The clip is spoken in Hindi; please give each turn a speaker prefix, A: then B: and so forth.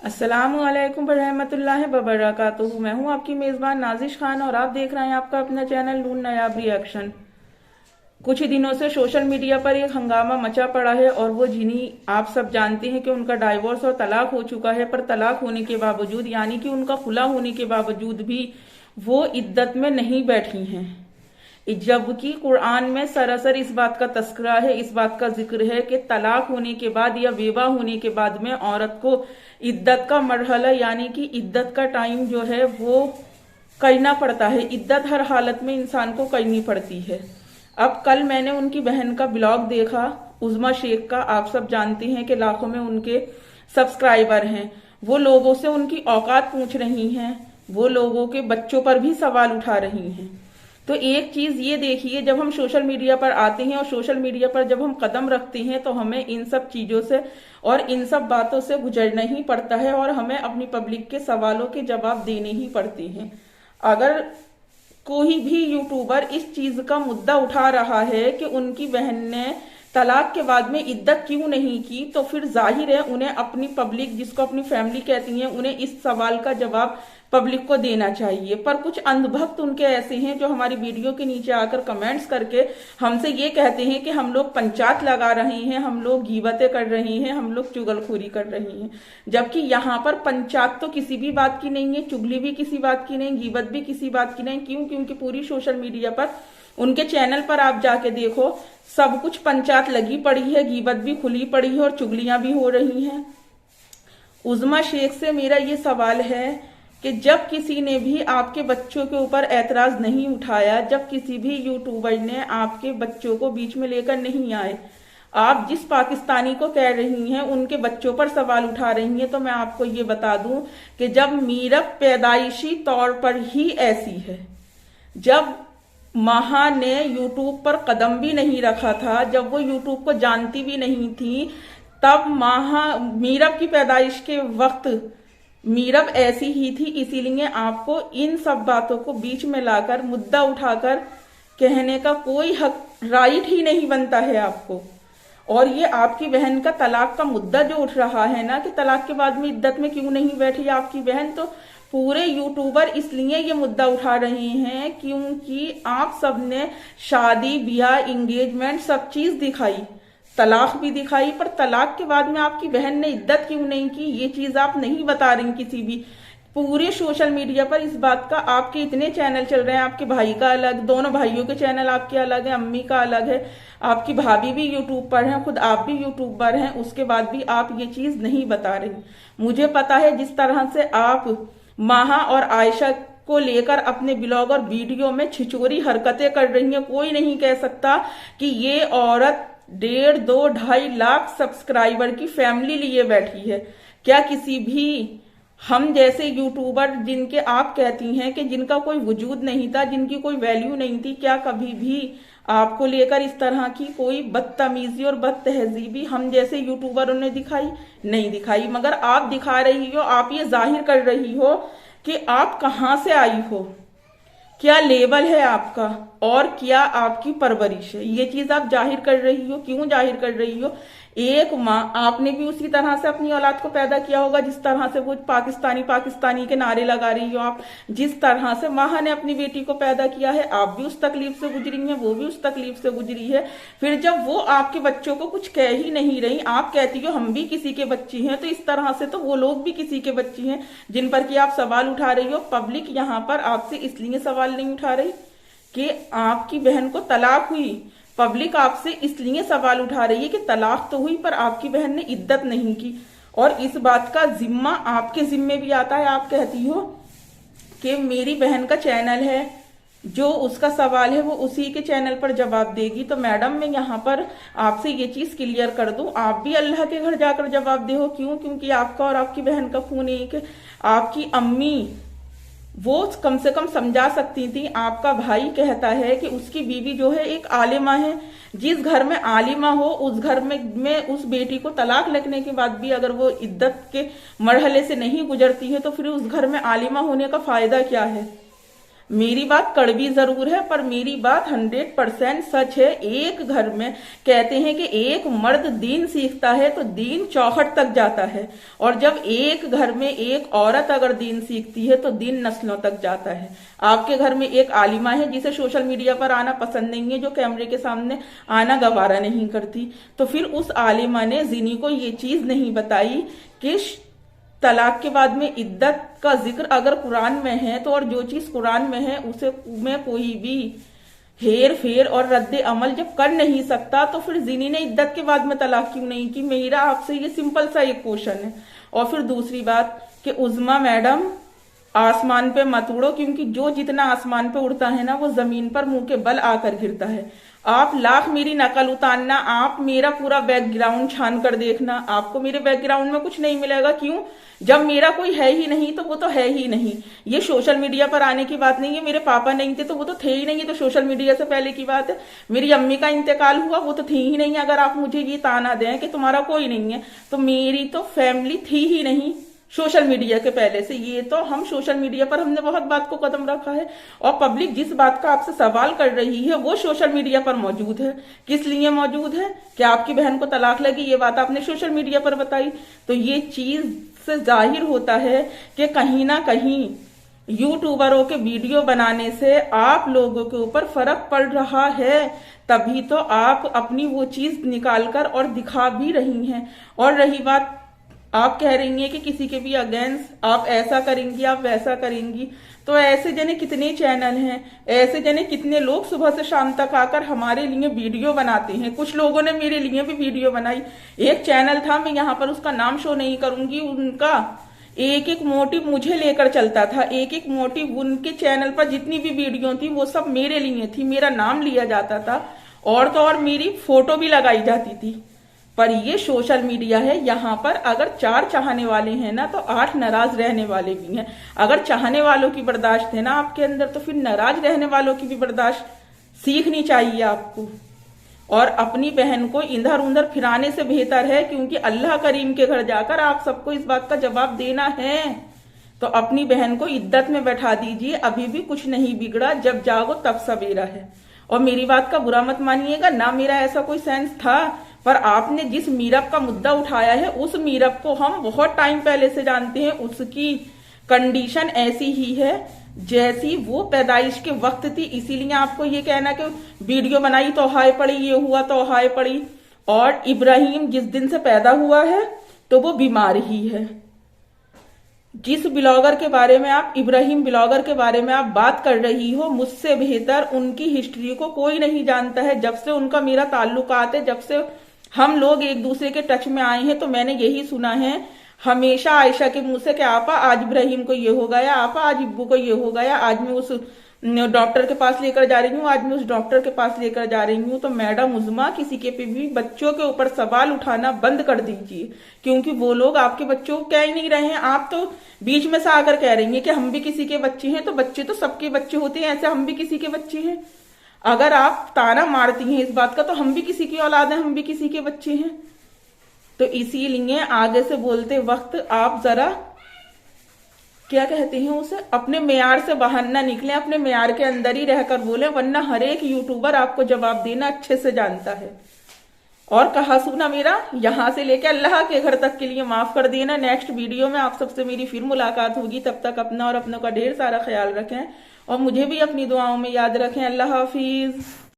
A: अस्सलामुअलैकुम रहमतुल्लाहि व बरकातुहू। मैं हूं आपकी मेज़बान नाजिश खान और आप देख रहे हैं आपका अपना चैनल नून नायाब रिएक्शन। कुछ ही दिनों से सोशल मीडिया पर एक हंगामा मचा पड़ा है और वो जिन्हीं आप सब जानते हैं कि उनका डाइवोर्स और तलाक हो चुका है, पर तलाक होने के बावजूद यानी कि उनका खुला होने के बावजूद भी वो इद्दत में नहीं बैठी हैं, जबकि कुरान में सरासर इस बात का तस्करा है, इस बात का जिक्र है कि तलाक होने के बाद या विवाह होने के बाद में औरत को इद्दत का मरहला यानी कि इद्दत का टाइम जो है वो करना पड़ता है। इद्दत हर हालत में इंसान को करनी पड़ती है। अब कल मैंने उनकी बहन का ब्लॉग देखा, उज़मा शेख का। आप सब जानते हैं कि लाखों में उनके सब्सक्राइबर हैं। वो लोगों से उनकी औकात पूछ रही हैं, वो लोगों के बच्चों पर भी सवाल उठा रही हैं। तो एक चीज ये देखिए, जब हम सोशल मीडिया पर आते हैं और सोशल मीडिया पर जब हम कदम रखते हैं तो हमें इन सब चीजों से और इन सब बातों से गुजरना ही पड़ता है और हमें अपनी पब्लिक के सवालों के जवाब देने ही पड़ते हैं। अगर कोई भी यूट्यूबर इस चीज का मुद्दा उठा रहा है कि उनकी बहन ने तलाक के बाद में इद्दत क्यों नहीं की, तो फिर जाहिर है उन्हें अपनी पब्लिक, जिसको अपनी फैमिली कहती हैं, उन्हें इस सवाल का जवाब पब्लिक को देना चाहिए। पर कुछ अंधभक्त उनके ऐसे हैं जो हमारी वीडियो के नीचे आकर कमेंट्स करके हमसे ये कहते हैं कि हम लोग पंचायत लगा रहे हैं, हम लोग गीबतें कर रहे हैं, हम लोग चुगलखोरी कर रहे हैं। जबकि यहाँ पर पंचायत तो किसी भी बात की नहीं है, चुगली भी किसी बात की नहीं, गीबत भी किसी बात की नहीं। क्यों? क्योंकि पूरी सोशल मीडिया पर, उनके चैनल पर आप जाके देखो, सब कुछ पंचायत लगी पड़ी है, गीबत भी खुली पड़ी है और चुगलियां भी हो रही हैं। उज़मा शेख से मेरा ये सवाल है कि जब किसी ने भी आपके बच्चों के ऊपर ऐतराज नहीं उठाया, जब किसी भी यूट्यूबर ने आपके बच्चों को बीच में लेकर नहीं आए, आप जिस पाकिस्तानी को कह रही हैं उनके बच्चों पर सवाल उठा रही हैं, तो मैं आपको ये बता दूं कि जब मीरब पैदाइशी तौर पर ही ऐसी है, जब माहा ने यूट्यूब पर कदम भी नहीं रखा था, जब वो यूट्यूब को जानती भी नहीं थी, तब मीरब की पैदाइश के वक्त मीरब ऐसी ही थी। इसीलिए आपको इन सब बातों को बीच में लाकर मुद्दा उठाकर कहने का कोई हक, राइट ही नहीं बनता है आपको। और ये आपकी बहन का तलाक का मुद्दा जो उठ रहा है ना, कि तलाक के बाद में इद्दत में क्यों नहीं बैठी आपकी बहन, तो पूरे यूट्यूबर इसलिए ये मुद्दा उठा रहे हैं क्योंकि आप सबने शादी, ब्याह, इंगेजमेंट सब चीज दिखाई, तलाक भी दिखाई, पर तलाक के बाद में आपकी बहन ने इद्दत क्यों नहीं की, ये चीज आप नहीं बता रही किसी भी। पूरे सोशल मीडिया पर इस बात का, आपके इतने चैनल चल रहे हैं, आपके भाई का अलग, दोनों भाइयों के चैनल आपके अलग है, अम्मी का अलग है, आपकी भाभी भी यूट्यूब पर है, खुद आप भी यूट्यूबर हैं, उसके बाद भी आप ये चीज नहीं बता रही। मुझे पता है जिस तरह से आप माहा और आयशा को लेकर अपने ब्लॉग और वीडियो में छिचोरी हरकतें कर रही हैं, कोई नहीं कह सकता कि ये औरत 1.5, 2, 2.5 लाख सब्सक्राइबर की फैमिली लिए बैठी है। क्या किसी भी हम जैसे यूट्यूबर, जिनके आप कहती हैं कि जिनका कोई वजूद नहीं था, जिनकी कोई वैल्यू नहीं थी, क्या कभी भी आपको लेकर इस तरह की कोई बदतमीजी और बदतहजीबी हम जैसे यूट्यूबरों ने दिखाई? नहीं दिखाई। मगर आप दिखा रही हो, आप ये जाहिर कर रही हो कि आप कहाँ से आई हो, क्या लेवल है आपका और क्या आपकी परवरिश है, ये चीज आप जाहिर कर रही हो। क्यों जाहिर कर रही हो? एक माँ, आपने भी उसी तरह से अपनी औलाद को पैदा किया होगा जिस तरह से वो पाकिस्तानी पाकिस्तानी के नारे लगा रही हो आप। जिस तरह से माँ ने अपनी बेटी को पैदा किया है, आप भी उस तकलीफ से गुजरी हैं, वो भी उस तकलीफ से गुजरी है। फिर जब वो आपके बच्चों को कुछ कह ही नहीं रही, आप कहती हो हम भी किसी के बच्चे हैं, तो इस तरह से तो वो लोग भी किसी के बच्चे हैं जिन पर कि आप सवाल उठा रही हो। पब्लिक यहाँ पर आपसे इसलिए सवाल नहीं उठा रही कि आपकी बहन को तलाक हुई, पब्लिक आपसे इसलिए सवाल उठा रही है कि तलाक तो हुई पर आपकी बहन ने इद्दत नहीं की। और इस बात का जिम्मा आपके जिम्मे भी आता है। आप कहती हो कि मेरी बहन का चैनल है, जो उसका सवाल है वो उसी के चैनल पर जवाब देगी। तो मैडम, मैं यहाँ पर आपसे ये चीज क्लियर कर दूं, आप भी अल्लाह के घर जाकर जवाब दे हो। क्यों? क्योंकि आपका और आपकी बहन का खून एक है। आपकी अम्मी वो कम से कम समझा सकती थी। आपका भाई कहता है कि उसकी बीवी जो है एक आलिमा है। जिस घर में आलिमा हो, उस घर में उस बेटी को तलाक लगने के बाद भी अगर वो इद्दत के मरहले से नहीं गुजरती है, तो फिर उस घर में आलिमा होने का फायदा क्या है? मेरी बात कड़वी जरूर है पर मेरी बात 100% सच है। एक घर में कहते हैं कि एक मर्द दीन सीखता है तो दीन चौखट तक जाता है, और जब एक घर में एक औरत अगर दीन सीखती है तो दीन नस्लों तक जाता है। आपके घर में एक आलिमा है जिसे सोशल मीडिया पर आना पसंद नहीं है, जो कैमरे के सामने आना गवारा नहीं करती, तो फिर उस आलिमा ने जिनी को ये चीज नहीं बताई कि तलाक के बाद में इद्दत का जिक्र अगर कुरान में है तो, और जो चीज कुरान में है उसे में कोई भी हेर फेर और रद्द अमल जब कर नहीं सकता तो फिर जिनी ने इद्दत के बाद में तलाक क्यों नहीं की? मेरा आपसे ये सिंपल सा एक क्वेश्चन है। और फिर दूसरी बात कि उज़्मा मैडम आसमान पे मत उड़ो, क्योंकि जो जितना आसमान पे उड़ता है ना वो जमीन पर मुंह के बल आकर गिरता है। आप लाख मेरी नकल उतारना, आप मेरा पूरा बैकग्राउंड छान कर देखना, आपको मेरे बैकग्राउंड में कुछ नहीं मिलेगा। क्यों? जब मेरा कोई है ही नहीं तो वो तो है ही नहीं। ये सोशल मीडिया पर आने की बात नहीं है। मेरे पापा नहीं थे तो वो तो थे ही नहीं, तो सोशल मीडिया से पहले की बात है। मेरी अम्मी का इंतकाल हुआ, वो तो थी ही नहीं। अगर आप मुझे ये ताना दें कि तुम्हारा कोई नहीं है, तो मेरी तो फैमिली थी ही नहीं सोशल मीडिया के पहले से। ये तो हम सोशल मीडिया पर हमने बहुत बात को कदम रखा है, और पब्लिक जिस बात का आपसे सवाल कर रही है वो सोशल मीडिया पर मौजूद है। किस लिए मौजूद है? कि आपकी बहन को तलाक लगी, ये बात आपने सोशल मीडिया पर बताई। तो ये चीज से जाहिर होता है कि कहीं ना कहीं यूट्यूबरों के वीडियो बनाने से आप लोगों के ऊपर फर्क पड़ रहा है, तभी तो आप अपनी वो चीज निकालकर और दिखा भी रही हैं। और रही बात, आप कह रही हैं कि किसी के भी अगेंस्ट आप ऐसा करेंगी, आप वैसा करेंगी, तो ऐसे जने कितने चैनल हैं, ऐसे जने कितने लोग सुबह से शाम तक आकर हमारे लिए वीडियो बनाते हैं। कुछ लोगों ने मेरे लिए भी वीडियो बनाई। एक चैनल था, मैं यहाँ पर उसका नाम शो नहीं करूंगी, उनका एक एक मोटिव मुझे लेकर चलता था। एक एक मोटिव, उनके चैनल पर जितनी भी वीडियो थी वो सब मेरे लिए थी, मेरा नाम लिया जाता था, और तो और मेरी फोटो भी लगाई जाती थी। पर ये सोशल मीडिया है, यहाँ पर अगर 4 चाहने वाले हैं ना तो 8 नाराज रहने वाले भी हैं। अगर चाहने वालों की बर्दाश्त है ना आपके अंदर, तो फिर नाराज रहने वालों की भी बर्दाश्त सीखनी चाहिए आपको। और अपनी बहन को इधर उधर फिराने से बेहतर है, क्योंकि अल्लाह करीम के घर जाकर आप सबको इस बात का जवाब देना है। तो अपनी बहन को इद्दत में बैठा दीजिए, अभी भी कुछ नहीं बिगड़ा, जब जागो तब सवेरा है। और मेरी बात का बुरा मत मानिएगा, ना मेरा ऐसा कोई सेंस था, पर आपने जिस मीरब का मुद्दा उठाया है उस मीरब को हम बहुत टाइम पहले से जानते हैं। उसकी कंडीशन ऐसी ही है जैसी वो पैदाइश के वक्त थी, इसीलिए आपको ये कहना कि वीडियो बनाई तो हाय पड़ी, ये हुआ तो हाय पड़ी। और इब्राहिम जिस दिन से पैदा हुआ है तो वो बीमार ही है। जिस ब्लॉगर के बारे में आप, इब्राहिम ब्लॉगर के बारे में आप बात कर रही हो, मुझसे बेहतर उनकी हिस्ट्री को कोई नहीं जानता है। जब से उनका मेरा ताल्लुकात है, जब से हम लोग एक दूसरे के टच में आए हैं, तो मैंने यही सुना है हमेशा आयशा के मुंह से कि आपा आज इब्राहिम को ये हो गया, आपा आज इब्बू को ये हो गया, आज मैं उस डॉक्टर के पास लेकर जा रही हूँ, आज मैं उस डॉक्टर के पास लेकर जा रही हूँ। तो मैडम उज़्मा, किसी के भी बच्चों के ऊपर सवाल उठाना बंद कर दीजिए, क्योंकि वो लोग आपके बच्चों को कह ही नहीं रहे हैं। आप तो बीच में से आकर कह रही हैं कि हम भी किसी के बच्चे हैं, तो बच्चे तो सबके बच्चे होते हैं, ऐसे हम भी किसी के बच्चे हैं। अगर आप ताना मारती हैं इस बात का, तो हम भी किसी की औलाद हैं, हम भी किसी के बच्चे हैं। तो इसीलिए आगे से बोलते वक्त आप जरा क्या कहते हैं उसे, अपने मेयार से बाहर ना निकले, अपने मेयार के अंदर ही रहकर बोले, वरना हर एक यूट्यूबर आपको जवाब देना अच्छे से जानता है। और कहा सुना मेरा यहां से लेकर अल्लाह के घर तक के लिए माफ कर देना। नेक्स्ट वीडियो में आप सबसे मेरी फिर मुलाकात होगी, तब तक अपना और अपनों का ढेर सारा ख्याल रखें, और मुझे भी अपनी दुआओं में याद रखें। अल्लाह हाफिज।